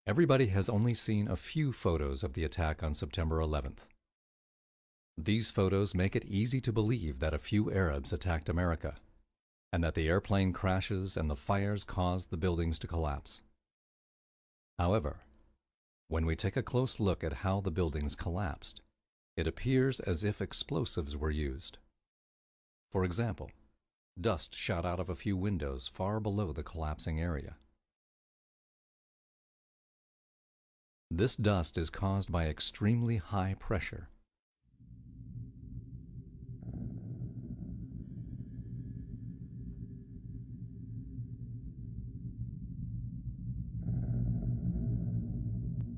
Everybody has only seen a few photos of the attack on September 11th. These photos make it easy to believe that a few Arabs attacked America, and that the airplane crashes and the fires caused the buildings to collapse. However, when we take a close look at how the buildings collapsed, it appears as if explosives were used. For example, dust shot out of a few windows far below the collapsing area. This dust is caused by extremely high pressure.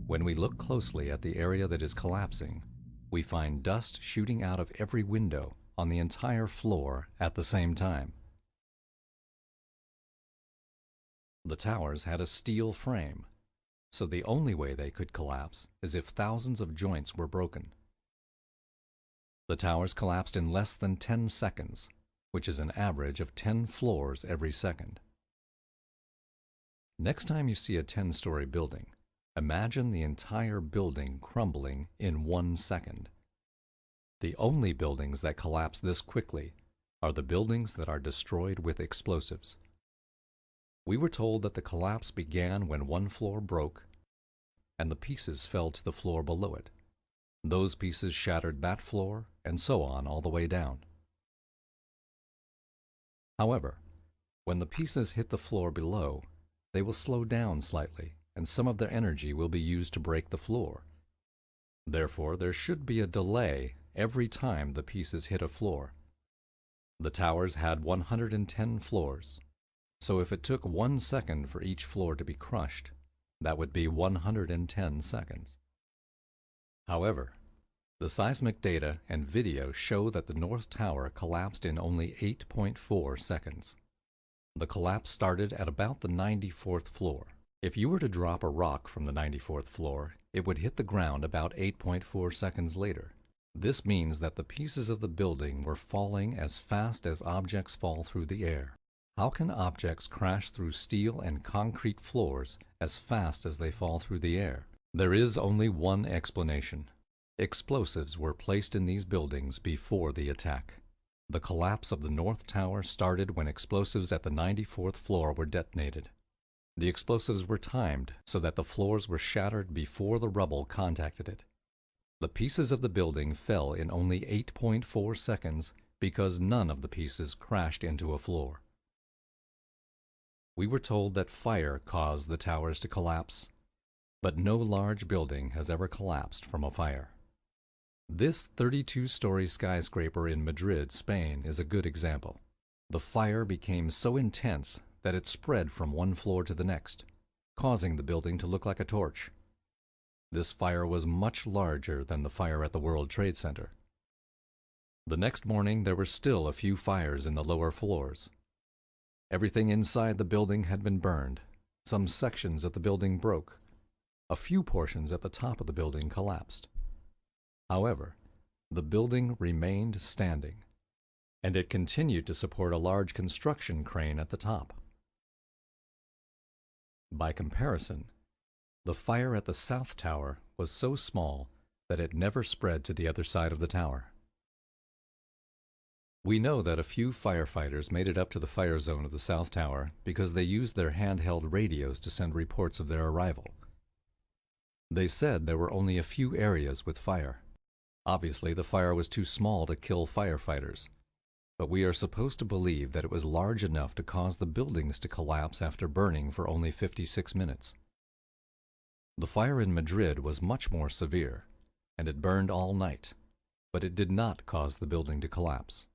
When we look closely at the area that is collapsing, we find dust shooting out of every window on the entire floor at the same time. The towers had a steel frame, so the only way they could collapse is if thousands of joints were broken. The towers collapsed in less than 10 seconds, which is an average of 10 floors every second. Next time you see a 10-story building, imagine the entire building crumbling in 1 second. The only buildings that collapse this quickly are the buildings that are destroyed with explosives. We were told that the collapse began when one floor broke and the pieces fell to the floor below it. Those pieces shattered that floor and so on all the way down. However, when the pieces hit the floor below, they will slow down slightly and some of their energy will be used to break the floor. Therefore, there should be a delay every time the pieces hit a floor. The towers had 110 floors, so if it took 1 second for each floor to be crushed, that would be 110 seconds. However, the seismic data and video show that the North Tower collapsed in only 8.4 seconds. The collapse started at about the 94th floor. If you were to drop a rock from the 94th floor, it would hit the ground about 8.4 seconds later. This means that the pieces of the building were falling as fast as objects fall through the air. How can objects crash through steel and concrete floors as fast as they fall through the air? There is only one explanation. Explosives were placed in these buildings before the attack. The collapse of the North Tower started when explosives at the 94th floor were detonated. The explosives were timed so that the floors were shattered before the rubble contacted it. The pieces of the building fell in only 8.4 seconds because none of the pieces crashed into a floor. We were told that fire caused the towers to collapse, but no large building has ever collapsed from a fire. This 32-story skyscraper in Madrid, Spain, is a good example. The fire became so intense that it spread from one floor to the next, causing the building to look like a torch. This fire was much larger than the fire at the World Trade Center. The next morning there were still a few fires in the lower floors. Everything inside the building had been burned. Some sections of the building broke. A few portions at the top of the building collapsed. However, the building remained standing, and it continued to support a large construction crane at the top. By comparison, the fire at the South Tower was so small that it never spread to the other side of the tower. We know that a few firefighters made it up to the fire zone of the South Tower because they used their handheld radios to send reports of their arrival. They said there were only a few areas with fire. Obviously, the fire was too small to kill firefighters, but we are supposed to believe that it was large enough to cause the buildings to collapse after burning for only 56 minutes. The fire in Madrid was much more severe, and it burned all night, but it did not cause the building to collapse.